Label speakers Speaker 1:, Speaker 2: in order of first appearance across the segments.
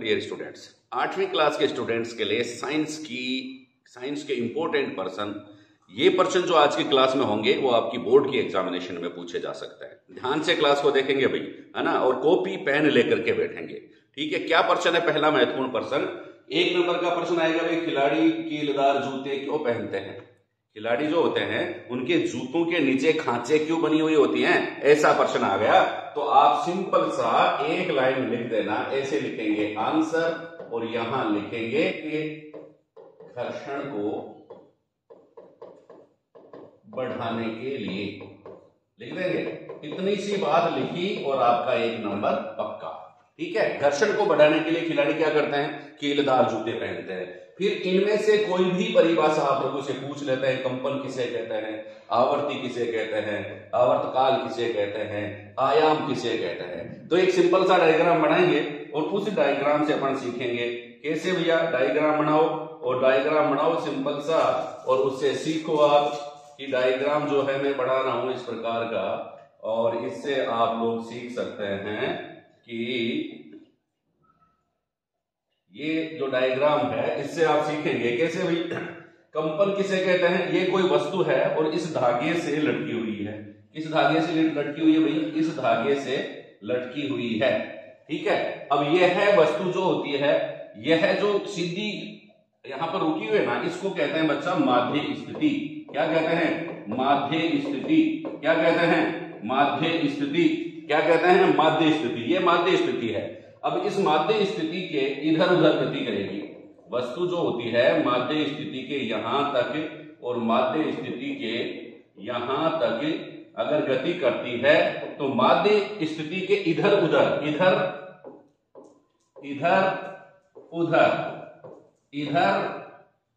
Speaker 1: Dear students, 8वीं class के students के लिए साइंस के इंपॉर्टेंट पर्सन, ये पर्सन जो आज की क्लास में होंगे वो आपकी बोर्ड की एग्जामिनेशन में पूछे जा सकते हैं। ध्यान से क्लास को देखेंगे भाई, है ना, और कॉपी पेन लेकर के बैठेंगे। ठीक है, क्या पर्सन है? पहला महत्वपूर्ण पर्सन, 1 नंबर का पर्सन आएगा भाई, खिलाड़ी कीलदार जूते क्यों पहनते हैं? खिलाड़ी जो होते हैं उनके जूतों के नीचे खांचे क्यों बनी हुई होती हैं? ऐसा प्रश्न आ गया तो आप सिंपल सा एक लाइन लिख देना। ऐसे लिखेंगे आंसर और यहां लिखेंगे कि घर्षण को बढ़ाने के लिए लिख देंगे। इतनी सी बात लिखी और आपका 1 नंबर पक्का। ठीक है, घर्षण को बढ़ाने के लिए खिलाड़ी क्या करते हैं? कीलदार जूते पहनते हैं। फिर इनमें से कोई भी परिभाषा आप लोगों से पूछ लेते हैं। कंपन किसे कहते हैं? आवर्ती किसे कहते हैं? आवर्तकाल किसे कहते हैं? आयाम किसे कहते हैं? तो एक सिंपल सा डायग्राम बनाएंगे और उस डायग्राम से अपन सीखेंगे कैसे भैया डायग्राम बनाओ। और डायग्राम बनाओ सिंपल सा और उससे सीखो आप कि डायग्राम जो है मैं बना रहा हूं इस प्रकार का, और इससे आप लोग सीख सकते हैं कि ये जो डायग्राम है इससे आप सीखेंगे कैसे भाई कंपन किसे कहते हैं। ये कोई वस्तु है और इस धागे से लटकी हुई है। किस धागे से लटकी हुई है भाई? इस धागे से लटकी हुई है। ठीक है, अब यह है वस्तु जो होती है, यह जो सीधी यहां पर रुकी हुई है ना, इसको कहते हैं बच्चा माध्य स्थिति। क्या कहते हैं? माध्य स्थिति। क्या कहते हैं? माध्य स्थिति। क्या कहते हैं? माध्य स्थिति। ये माध्य स्थिति है। अब इस माध्य स्थिति के इधर उधर गति करेगी वस्तु जो होती है। माध्य स्थिति के यहां तक और माध्य स्थिति के यहां तक अगर गति करती है तो माध्य स्थिति के इधर उधर इधर इधर उधर इधर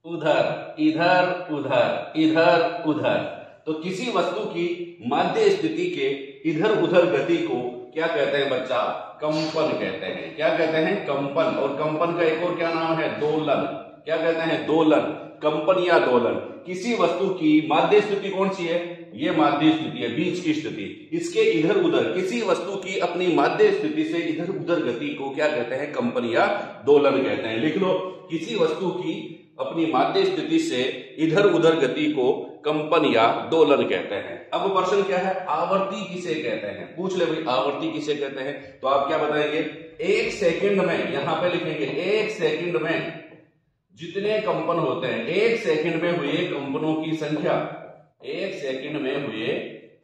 Speaker 1: उधर इधर उधर इधर उधर, तो किसी वस्तु की माध्य स्थिति के इधर उधर गति को क्या कहते हैं बच्चा? कंपन कहते हैं। क्या कहते हैं? कंपन। और कंपन का एक और क्या नाम है? दोलन। क्या कहते हैं? दोलन, कंपन या दोलन। किसी वस्तु की माध्य स्थिति कौन सी है? ये माध्य स्थिति है, बीच की स्थिति। इसके इधर उधर किसी वस्तु की अपनी माध्य स्थिति से इधर उधर गति को क्या कहते हैं? कंपन या दोलन कहते हैं। लिख लो, किसी वस्तु की अपनी माध्य स्थिति से इधर उधर गति को कंपन या दोलन कहते हैं। अब प्रश्न क्या है? आवर्ती किसे कहते हैं? पूछ ले भाई, आवर्ती किसे कहते हैं? तो आप क्या बताएंगे? 1 सेकंड में, यहां पे लिखेंगे 1 सेकंड में जितने कंपन होते हैं, 1 सेकंड में हुए कंपनों की संख्या, 1 सेकंड में हुए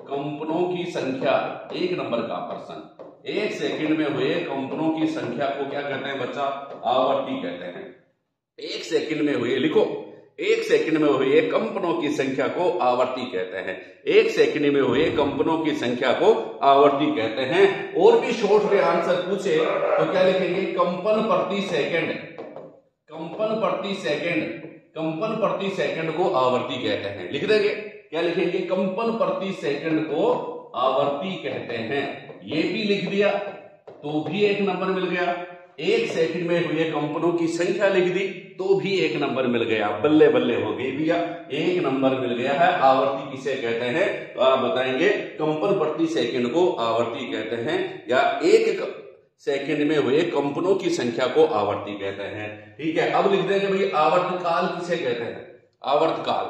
Speaker 1: कंपनों की संख्या, 1 नंबर का प्रश्न। 1 सेकंड में हुए कंपनों की संख्या को क्या कहते हैं बच्चा? आवर्ती कहते हैं। 1 सेकंड में हुए, लिखो, 1 सेकंड में हुए कंपनों की संख्या को आवर्ती कहते हैं। 1 सेकंड में हुए कंपनों की संख्या को आवर्ती कहते हैं। और भी शॉर्ट में आंसर पूछे तो क्या लिखेंगे? कंपन प्रति सेकंड। कंपन प्रति सेकंड, कंपन प्रति सेकंड को आवर्ती कहते हैं। लिख देंगे, क्या लिखेंगे? कंपन प्रति सेकंड को आवर्ती कहते हैं। ये भी लिख दिया तो भी 1 नंबर मिल गया। 1 सेकंड में हुए कंपनों की संख्या लिख दी तो भी 1 नंबर मिल गया। बल्ले बल्ले हो गई भैया, 1 नंबर मिल गया है। आवर्ती किसे कहते हैं? तो आप बताएंगे कंपन प्रति सेकंड को आवर्ती कहते हैं, या 1 सेकंड में हुए कंपनों की संख्या को आवर्ती कहते हैं। ठीक है, अब लिख देंगे भाई आवर्तकाल किसे कहते हैं? आवर्तकाल,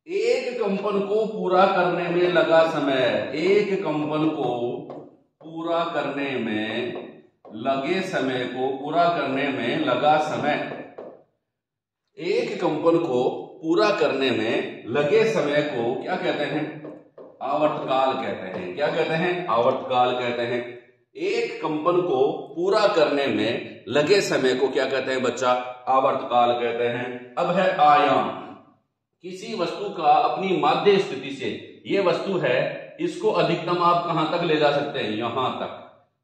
Speaker 1: एक कंपन को पूरा करने में लगा समय, एक कंपन को पूरा करने में लगे समय को, पूरा करने में लगा समय, एक कंपन को पूरा करने में लगे समय को क्या कहते हैं? आवर्तकाल कहते हैं। क्या कहते हैं? आवर्तकाल कहते हैं। एक कंपन को पूरा करने में लगे समय को क्या कहते हैं बच्चा? आवर्तकाल कहते हैं। अब है आयाम। किसी वस्तु का अपनी माध्य स्थिति से, ये वस्तु है, इसको अधिकतम आप कहां तक ले जा सकते हैं? यहां तक।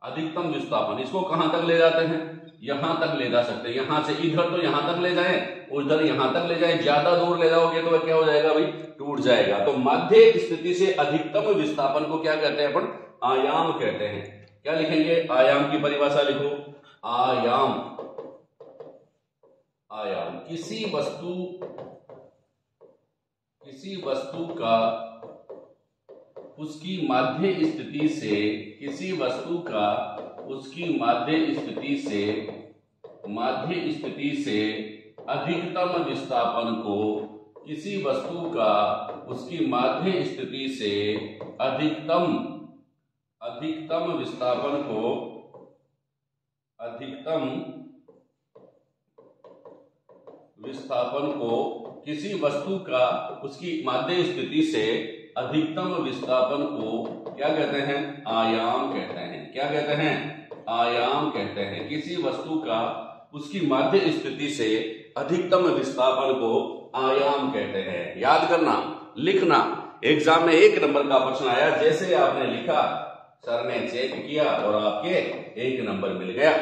Speaker 1: अधिकतम विस्थापन इसको कहां तक ले जाते हैं? यहां तक ले जा सकते हैं। यहां से इधर तो यहां तक ले जाएं, उधर यहां तक ले जाएं। ज्यादा दूर ले जाओगे तो क्या हो जाएगा भाई? टूट जाएगा। तो माध्य स्थिति से अधिकतम विस्थापन को क्या कहते हैं अपन? आयाम कहते हैं। क्या लिखेंगे? आयाम की परिभाषा लिखो। आयाम, आयाम किसी वस्तु का उसकी माध्य स्थिति से, किसी वस्तु का उसकी माध्य स्थिति से माध्य स्थिति से अधिकतम विस्थापन को किसी वस्तु का उसकी माध्य स्थिति से अधिकतम विस्थापन को किसी वस्तु का उसकी माध्य स्थिति से अधिकतम विस्थापन को क्या कहते हैं? आयाम कहते हैं। क्या कहते हैं? आयाम कहते हैं। किसी वस्तु का उसकी माध्य स्थिति से अधिकतम विस्थापन को आयाम कहते हैं। याद करना, लिखना। एग्जाम में 1 नंबर का प्रश्न आया, जैसे आपने लिखा सर ने चेक किया और आपके 1 नंबर मिल गया।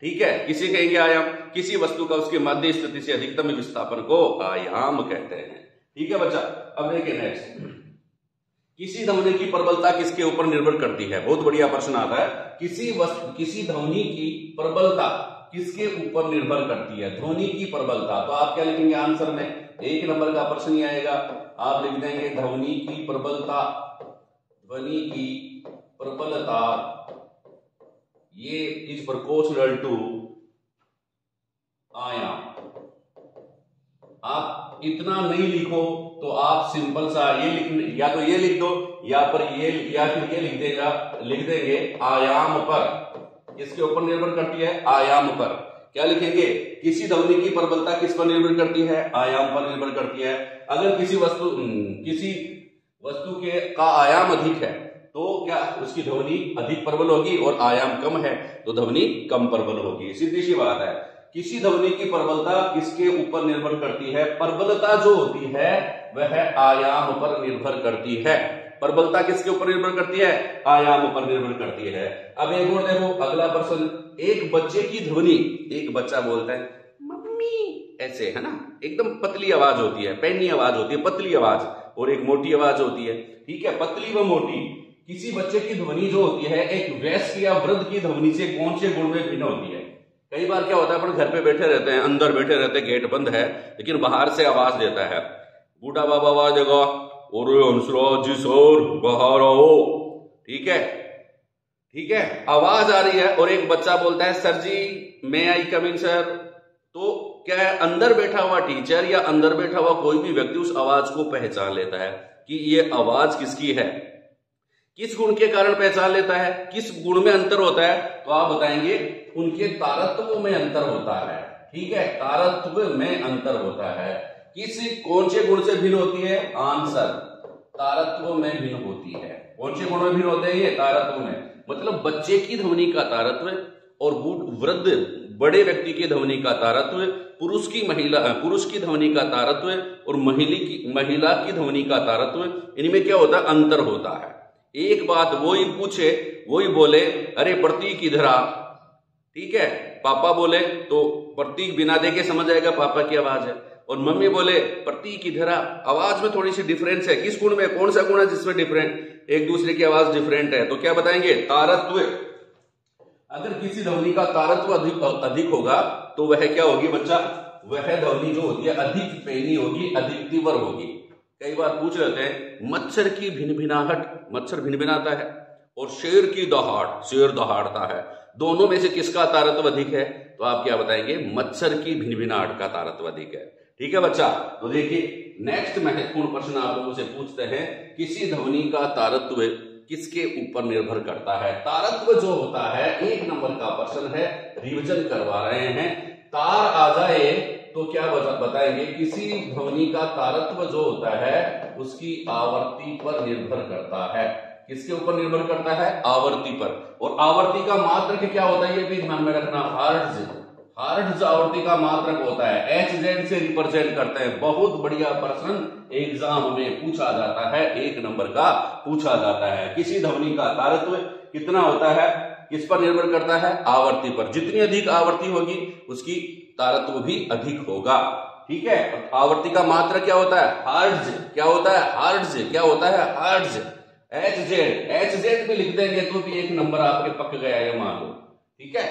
Speaker 1: ठीक है, किसी कहेंगे आयाम, किसी वस्तु का उसके माध्य स्थिति से अधिकतम विस्थापन को आयाम कहते हैं। ठीक है बच्चा, अब देखिए नेक्स्ट, किसी ध्वनि की प्रबलता किसके ऊपर निर्भर करती है? बहुत बढ़िया प्रश्न आता है। किसी ध्वनि की प्रबलता किसके ऊपर निर्भर करती है? ध्वनि की प्रबलता। तो आप क्या लिखेंगे आंसर में? 1 नंबर का प्रश्न ही आएगा, आप लिख देंगे ध्वनि की प्रबलता। ध्वनि की प्रबलता ये इज प्रोपोर्शनल टू आयाम। आप इतना नहीं लिखो तो आप सिंपल सा ये लिख, या तो ये लिख दो या फिर ये लिख देंगे आयाम पर। किसके ऊपर निर्भर करती है? आयाम पर। क्या लिखेंगे? किसी ध्वनि की प्रबलता किस पर निर्भर करती है? आयाम पर निर्भर करती है। अगर किसी वस्तु के का आयाम अधिक है तो क्या उसकी ध्वनि अधिक प्रबल होगी, और आयाम कम है तो ध्वनि कम प्रबल होगी। सीधी सी बात है। किसी ध्वनि की प्रबलता किसके ऊपर निर्भर करती है? प्रबलता जो होती है वह आयाम पर निर्भर करती है। प्रबलता किसके ऊपर निर्भर करती है? आयाम पर निर्भर करती है। अब एक और देखो, अगला प्रश्न, एक बच्चे की ध्वनि, एक बच्चा बोलता है मम्मी, ऐसे है ना, एकदम पतली आवाज होती है, पैनी आवाज होती है, पतली आवाज, और एक मोटी आवाज होती है। ठीक है, पतली व मोटी। किसी बच्चे की ध्वनि जो होती है एक वयस्क या वृद्ध की ध्वनि से कौन से गुण में भिन्न होती है? कई बार क्या होता है, अपन घर पे बैठे रहते हैं, अंदर बैठे रहते हैं, गेट बंद है, लेकिन बाहर से आवाज देता है, बूढ़ा बाबा आवाज देगा, और हंसराज जी सर बाहर आओ। ठीक है, आवाज आ रही है, और एक बच्चा बोलता है सर जी मैं आई कम इन सर। तो क्या है, अंदर बैठा हुआ टीचर या अंदर बैठा हुआ कोई भी व्यक्ति उस आवाज को पहचान लेता है कि ये आवाज किसकी है। किस गुण के कारण पहचान लेता है? किस गुण में अंतर होता है? तो आप बताएंगे उनके तारत्व में अंतर होता है। ठीक है, तारत्व में अंतर होता है। कौन से गुण से भिन्न होती है? आंसर तारत्व में भिन्न होती है। कौन से गुण में भिन्न होते हैं? ये तारत्व में। मतलब बच्चे की ध्वनि का तारत्व और वृद्ध बड़े व्यक्ति की ध्वनि का तारत्व, पुरुष की ध्वनि का तारत्व और महिला की ध्वनि का तारत्व, इनमें क्या होता है? अंतर होता है। एक बात वही पूछे, वही बोले अरे प्रतीक इधर आ। ठीक है, पापा बोले तो प्रतीक बिना देखे समझ आएगा पापा की आवाज है, और मम्मी बोले प्रतीक इधर आ। आवाज में थोड़ी सी डिफरेंस है। किस गुण में? कौन सा गुण है जिसमें डिफरेंट, एक दूसरे की आवाज डिफरेंट है? तो क्या बताएंगे? तारत्व। अगर किसी ध्वनि का तारत्व अधिक होगा तो वह क्या होगी बच्चा? वह ध्वनि जो होती है अधिक पैनी होगी, अधिक तीव्र होगी। कई बार पूछ लेते हैं मच्छर की भिनभिनाहट, मच्छर भिनभिनाता है, और शेर की दहाड़, शेर दहाड़ता है, दोनों में से किसका तारत्व अधिक है? तो आप क्या बताएंगे? मच्छर की भिनभिनाहट का तारत्व अधिक है। ठीक है बच्चा, तो देखिए नेक्स्ट महत्वपूर्ण प्रश्न आप लोगों से पूछते हैं, किसी ध्वनि का तारत्व किसके ऊपर निर्भर करता है? तारत्व जो होता है 1 नंबर का प्रश्न है, रिवीजन करवा रहे हैं। तार आ जाए तो क्या बताएंगे? किसी ध्वनि का तारत्व जो होता है उसकी आवर्ती पर निर्भर करता है। किसके ऊपर निर्भर करता है? आवर्ती पर। और आवर्ती का मात्रक क्या होता है ये भी ध्यान में रखना, हर्ट्ज आवर्ती का मात्रक होता है। HZ से रिप्रेजेंट करते हैं। बहुत बढ़िया प्रश्न एग्जाम में पूछा जाता है, 1 नंबर का पूछा जाता है। किसी ध्वनि का तारत्व कितना होता है? किस पर निर्भर करता है? आवर्ती पर। जितनी अधिक आवर्ती होगी उसकी तारत्व भी अधिक होगा। ठीक है, आवर्ती का मात्रक क्या होता है? हर्ट्ज। क्या होता है? हर्ट्ज। क्या होता है? हर्ट्ज। HZ भी लिख देंगे तो भी 1 नंबर आपके पक गया है, मान लो। ठीक है,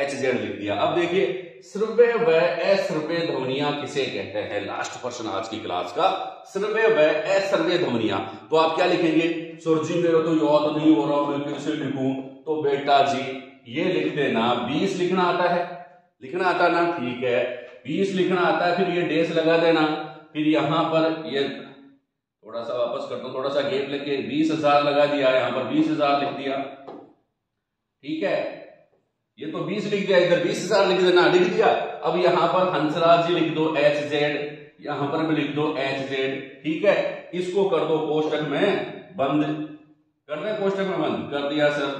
Speaker 1: HZ लिख दिया। अब देखिए श्रव्य व अश्रव्य ध्वनियां किसे कहते हैं? लास्ट प्रश्न आज की क्लास का, श्रव्य व अश्रव्य ध्वनियां। तो आप क्या लिखेंगे? सर जी मेरा तो याद नहीं हो रहा, मैं कैसे लिखूं? तो बेटा जी ये लिख देना, 20 लिखना आता है, लिखना आता ना, ठीक है। 20 लिखना आता है, फिर ये डेस लगा देना, फिर यहां पर ये थोड़ा सा वापस करता हूं, थोड़ा सा गैप लेके 20,000 लगा दिया, यहां पर 20,000 लिख दिया, ठीक है। ये तो 20 लिख दिया, इधर 20,000 लिख देना, लिख दिया। अब यहां पर हंसराज जी लिख दो HZ, यहां पर भी लिख दो HZ, ठीक है। इसको कर दो कोष्टक में बंद, कर दे कोष्टक में बंद, कर दिया सर,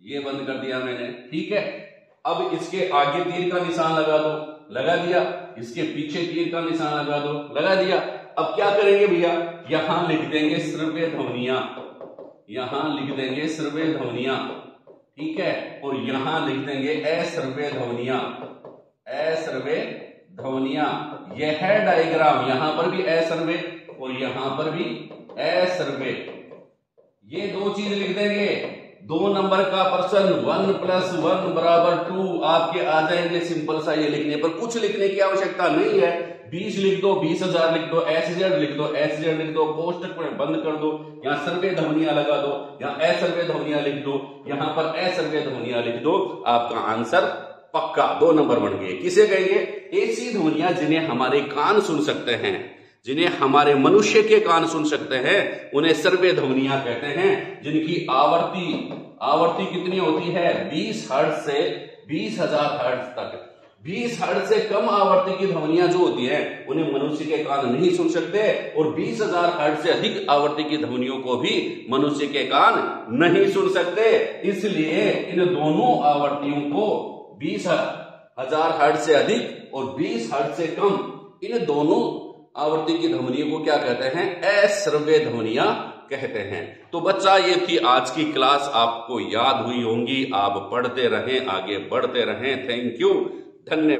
Speaker 1: ये बंद कर दिया मैंने, ठीक है। अब इसके आगे तीर का निशान लगा दो, लगा दिया। इसके पीछे तीर का निशान लगा दो, लगा दिया। अब क्या करेंगे भैया, यहां लिख देंगे श्रव्य ध्वनियां, यहां लिख देंगे श्रव्य ध्वनियां, ठीक है। और यहां लिख देंगे अश्रव्य ध्वनियां, अश्रव्य ध्वनियां। यह है डायग्राम, यहां पर भी अश्रव्य और यहां पर भी अश्रव्य, ये दो चीज लिख देंगे। 2 नंबर का प्रश्न 1 + 1 = 2 आपके आ जाएंगे सिंपल सा, ये लिखने पर कुछ लिखने की आवश्यकता नहीं है। 20 लिख दो, 20,000 लिख दो, HZ लिख दो, HZ लिख दो, कोष्टक में बंद कर दो, यहाँ सर्वे ध्वनियां लगा दो, यहाँ अश्रव्य ध्वनियां लिख दो, यहाँ पर अश्रव्य ध्वनियां लिख दो, आपका आंसर पक्का 2 नंबर बन गए। किसे कहेंगे, ऐसी ध्वनियां जिन्हें हमारे कान सुन सकते हैं, जिन्हें हमारे मनुष्य के कान सुन सकते हैं, उन्हें सर्वे ध्वनियां कहते हैं। जिनकी आवर्ती कितनी होती है, 20 हर्ट्ज से 20,000 हर्ट्ज तक। 20 हर्ट्ज से कम आवर्ती की ध्वनियां जो होती है उन्हें मनुष्य के कान नहीं सुन सकते, और 20,000 हर्ट्ज से अधिक आवर्ती की ध्वनियों को भी मनुष्य के कान नहीं सुन सकते। इसलिए इन दोनों आवर्तियों को 20,000 हर्ट्ज से अधिक और 20 हर्ट्ज से कम, इन दोनों आवर्ती की ध्वनियों को क्या कहते हैं, अश्रव्य ध्वनियां कहते हैं। तो बच्चा ये थी आज की क्लास, आपको याद हुई होंगी। आप पढ़ते रहें, आगे बढ़ते रहें। थैंक यू, धन्यवाद।